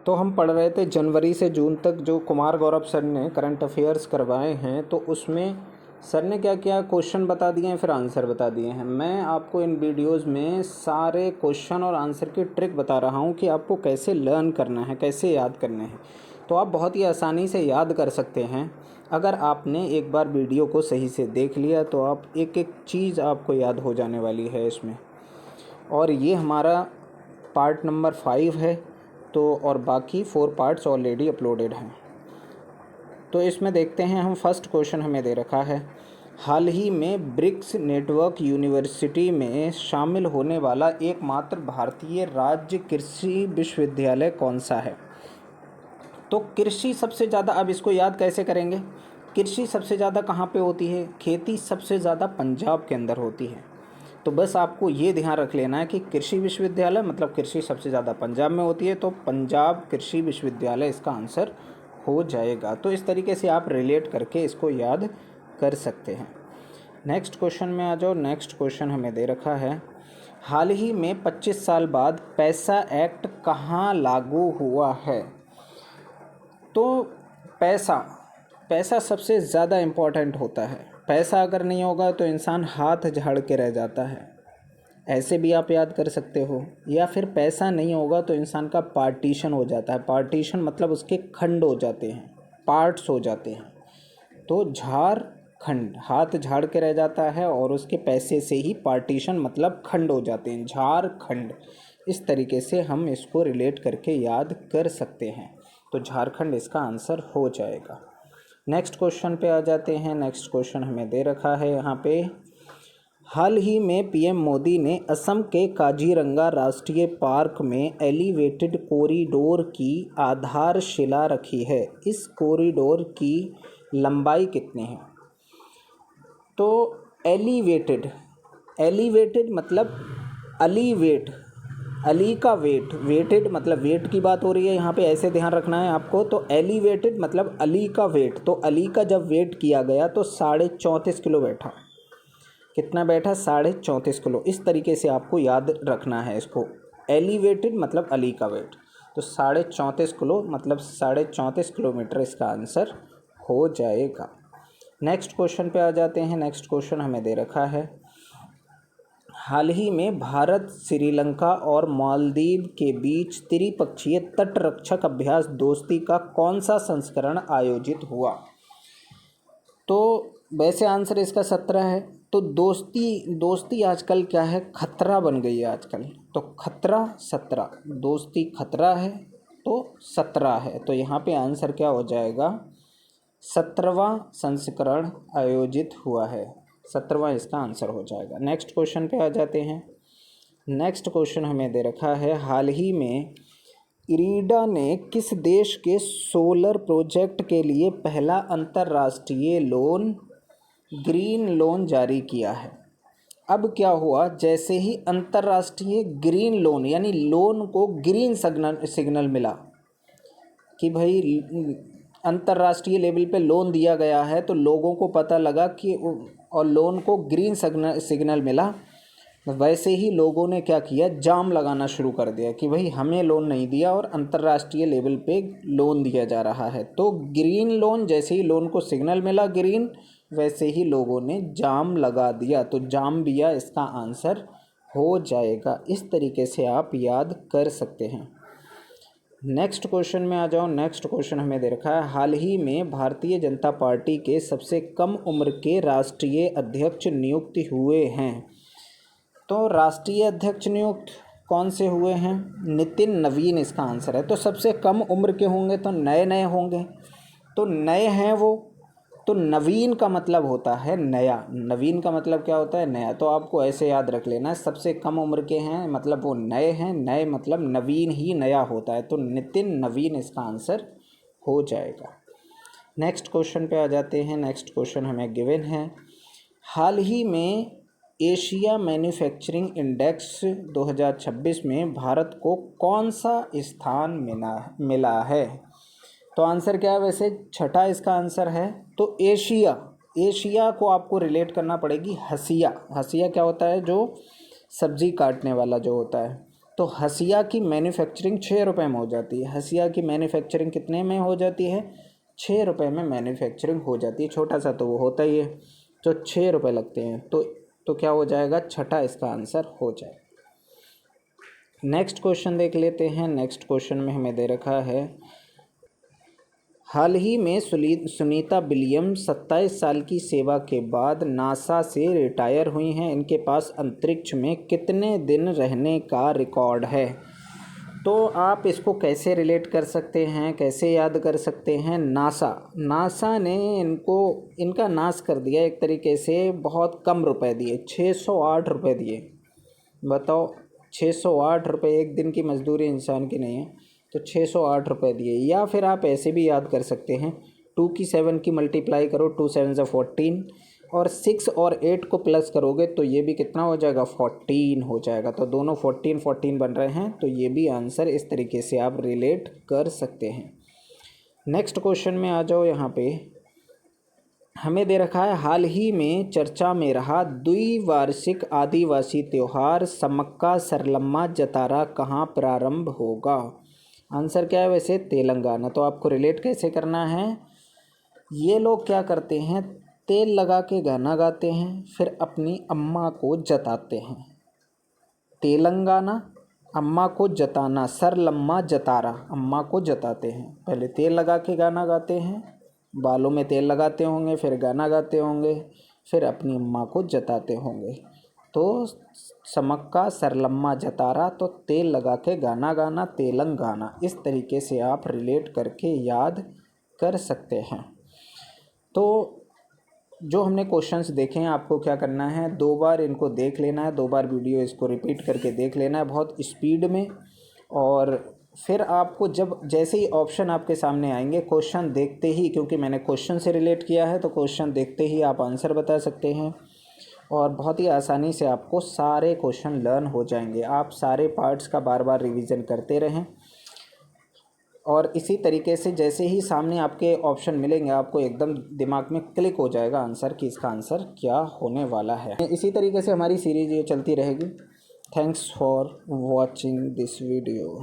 तो हम पढ़ रहे थे जनवरी से जून तक जो कुमार गौरव सर ने करंट अफेयर्स करवाए हैं, तो उसमें सर ने क्या किया, क्वेश्चन बता दिए हैं, फिर आंसर बता दिए हैं। मैं आपको इन वीडियोस में सारे क्वेश्चन और आंसर की ट्रिक बता रहा हूं कि आपको कैसे लर्न करना है, कैसे याद करने हैं। तो आप बहुत ही आसानी से याद कर सकते हैं अगर आपने एक बार वीडियो को सही से देख लिया, तो आप एक एक चीज़ आपको याद हो जाने वाली है इसमें। और ये हमारा पार्ट नंबर 5 है, तो और बाकी 4 पार्ट्स ऑलरेडी अपलोडेड हैं। तो इसमें देखते हैं हम, फर्स्ट क्वेश्चन हमें दे रखा है, हाल ही में ब्रिक्स नेटवर्क यूनिवर्सिटी में शामिल होने वाला एकमात्र भारतीय राज्य कृषि विश्वविद्यालय कौन सा है। तो कृषि सबसे ज़्यादा, अब इसको याद कैसे करेंगे, कृषि सबसे ज़्यादा कहाँ पे होती है, खेती सबसे ज़्यादा पंजाब के अंदर होती है। तो बस आपको ये ध्यान रख लेना है कि कृषि विश्वविद्यालय मतलब कृषि सबसे ज़्यादा पंजाब में होती है, तो पंजाब कृषि विश्वविद्यालय इसका आंसर हो जाएगा। तो इस तरीके से आप रिलेट करके इसको याद कर सकते हैं। नेक्स्ट क्वेश्चन में आ जाओ। नेक्स्ट क्वेश्चन हमें दे रखा है, हाल ही में 25 साल बाद पैसा एक्ट कहाँ लागू हुआ है। तो पैसा सबसे ज़्यादा इम्पोर्टेंट होता है। पैसा अगर नहीं होगा तो इंसान हाथ झाड़ के रह जाता है, ऐसे भी आप याद कर सकते हो। या फिर पैसा नहीं होगा तो इंसान का पार्टीशन हो जाता है। पार्टीशन मतलब उसके खंड हो जाते हैं, पार्ट्स हो जाते हैं। तो झारखंड, हाथ झाड़ के रह जाता है और उसके पैसे से ही पार्टीशन मतलब खंड हो जाते हैं, झारखंड। इस तरीके से हम इसको रिलेट करके याद कर सकते हैं। तो झारखंड इसका आंसर हो जाएगा। नेक्स्ट क्वेश्चन पे आ जाते हैं। नेक्स्ट क्वेश्चन हमें दे रखा है यहाँ पे, हाल ही में पीएम मोदी ने असम के काजीरंगा राष्ट्रीय पार्क में एलिवेटेड कॉरिडोर की आधारशिला रखी है। इस कॉरिडोर की लंबाई कितनी है। तो एलिवेटेड मतलब अलीवेट, अली का वेट, वेटेड मतलब वेट की बात हो रही है यहाँ पे, ऐसे ध्यान रखना है आपको। तो एलिवेटेड मतलब अली का वेट, तो अली का जब वेट किया गया तो 34.5 किलो बैठा। कितना बैठा, 34.5 किलो। इस तरीके से आपको याद रखना है इसको। एलिवेटेड मतलब अली का वेट, तो 34.5 किलो मतलब 34.5 किलोमीटर इसका आंसर हो जाएगा। नेक्स्ट क्वेश्चन पे आ जाते हैं। नेक्स्ट क्वेश्चन हमें दे रखा है, हाल ही में भारत, श्रीलंका और मालदीव के बीच त्रिपक्षीय तटरक्षक अभ्यास दोस्ती का कौन सा संस्करण आयोजित हुआ। तो वैसे आंसर इसका 17 है। तो दोस्ती आजकल क्या है, खतरा बन गई है आजकल। तो खतरा 17, दोस्ती खतरा है तो 17 है। तो यहाँ पे आंसर क्या हो जाएगा, 17वां संस्करण आयोजित हुआ है, 17वां इसका आंसर हो जाएगा। नेक्स्ट क्वेश्चन पे आ जाते हैं। नेक्स्ट क्वेश्चन हमें दे रखा है, हाल ही में इरीडा ने किस देश के सोलर प्रोजेक्ट के लिए पहला अंतर्राष्ट्रीय लोन, ग्रीन लोन जारी किया है। अब क्या हुआ, जैसे ही अंतर्राष्ट्रीय ग्रीन लोन यानी लोन को ग्रीन सिग्नल मिला कि भाई अंतर्राष्ट्रीय लेवल पे लोन दिया गया है, तो लोगों को पता लगा कि, और लोन को ग्रीन सिग्नल मिला, वैसे ही लोगों ने क्या किया, जाम लगाना शुरू कर दिया कि भाई हमें लोन नहीं दिया और अंतर्राष्ट्रीय लेवल पे लोन दिया जा रहा है। तो ग्रीन लोन, जैसे ही लोन को सिग्नल मिला ग्रीन, वैसे ही लोगों ने जाम लगा दिया। तो जाम बिया इसका आंसर हो जाएगा। इस तरीके से आप याद कर सकते हैं। नेक्स्ट क्वेश्चन में आ जाओ। नेक्स्ट क्वेश्चन हमें दे रखा है, हाल ही में भारतीय जनता पार्टी के सबसे कम उम्र के राष्ट्रीय अध्यक्ष नियुक्त हुए हैं। तो राष्ट्रीय अध्यक्ष नियुक्त कौन से हुए हैं, नितिन नवीन इसका आंसर है। तो सबसे कम उम्र के होंगे तो नए होंगे, तो नए हैं वो। तो नवीन का मतलब होता है नया, नवीन का मतलब क्या होता है, नया। तो आपको ऐसे याद रख लेना है, सबसे कम उम्र के हैं मतलब वो नए हैं, नए मतलब नवीन ही नया होता है। तो नितिन नवीन इसका आंसर हो जाएगा। नेक्स्ट क्वेश्चन पे आ जाते हैं। नेक्स्ट क्वेश्चन हमें गिवन है, हाल ही में एशिया मैन्युफैक्चरिंग इंडेक्स 2026 में भारत को कौन सा स्थान मिला है। तो आंसर क्या है, वैसे 6ठा इसका आंसर है। तो एशिया को आपको रिलेट करना पड़ेगी हसिया। हसिया क्या होता है, जो सब्जी काटने वाला जो होता है। तो हसिया की मैन्युफैक्चरिंग 6 रुपये में हो जाती है। हसिया की मैन्युफैक्चरिंग कितने में हो जाती है? 6 रुपये में मैन्युफैक्चरिंग हो जाती है। छोटा सा तो वो होता ही है, तो 6 रुपये लगते हैं। तो क्या हो जाएगा? छठा इसका आंसर हो जाएगा। नेक्स्ट क्वेश्चन देख लेते हैं। नेक्स्ट क्वेश्चन में हमें दे रखा है, हाल ही में सुनीता विलियम्स 27 साल की सेवा के बाद नासा से रिटायर हुई हैं। इनके पास अंतरिक्ष में कितने दिन रहने का रिकॉर्ड है? तो आप इसको कैसे रिलेट कर सकते हैं, कैसे याद कर सकते हैं? नासा ने इनका नाश कर दिया एक तरीके से। बहुत कम रुपए दिए, 608 रुपये दिए। बताओ, 608 रुपये, एक दिन की मजदूरी इंसान की नहीं है, तो 608 रुपये दिए। या फिर आप ऐसे भी याद कर सकते हैं, 2 की 7 की मल्टीप्लाई करो, 2 7 ज़ा 14, और 6 और 8 को प्लस करोगे तो ये भी कितना हो जाएगा? 14 हो जाएगा। तो दोनों 14 14 बन रहे हैं, तो ये भी आंसर इस तरीके से आप रिलेट कर सकते हैं। नेक्स्ट क्वेश्चन में आ जाओ। यहाँ पे हमें दे रखा है, हाल ही में चर्चा में रहा द्विवार्षिक आदिवासी त्यौहार समक्का सरलम्मा जतारा कहाँ प्रारंभ होगा? आंसर क्या है वैसे? तेलंगाना। तो आपको रिलेट कैसे करना है? ये लोग क्या करते हैं, तेल लगा के गाना गाते हैं, फिर अपनी अम्मा को जताते हैं। तेलंगाना, अम्मा को जताना, सरलम्मा जतारा, अम्मा को जताते हैं। पहले तेल लगा के गाना गाते हैं, बालों में तेल लगाते होंगे, फिर गाना गाते होंगे, फिर अपनी अम्मा को जताते होंगे। तो समक्का सरलम्मा जतारा, तो तेल लगा के गाना गाना, तेलंगाना। इस तरीके से आप रिलेट करके याद कर सकते हैं। तो जो हमने क्वेश्चंस देखे हैं, आपको क्या करना है, 2 बार इनको देख लेना है, 2 बार वीडियो इसको रिपीट करके देख लेना है बहुत स्पीड में। और फिर आपको जैसे ही ऑप्शन आपके सामने आएंगे, क्वेश्चन देखते ही, क्योंकि मैंने क्वेश्चन से रिलेट किया है, तो क्वेश्चन देखते ही आप आंसर बता सकते हैं। और बहुत ही आसानी से आपको सारे क्वेश्चन लर्न हो जाएंगे। आप सारे पार्ट्स का बार बार रिवीजन करते रहें, और इसी तरीके से जैसे ही सामने आपके ऑप्शन मिलेंगे, आपको एकदम दिमाग में क्लिक हो जाएगा आंसर कि इसका आंसर क्या होने वाला है। इसी तरीके से हमारी सीरीज ये चलती रहेगी। Thanks for watching this video.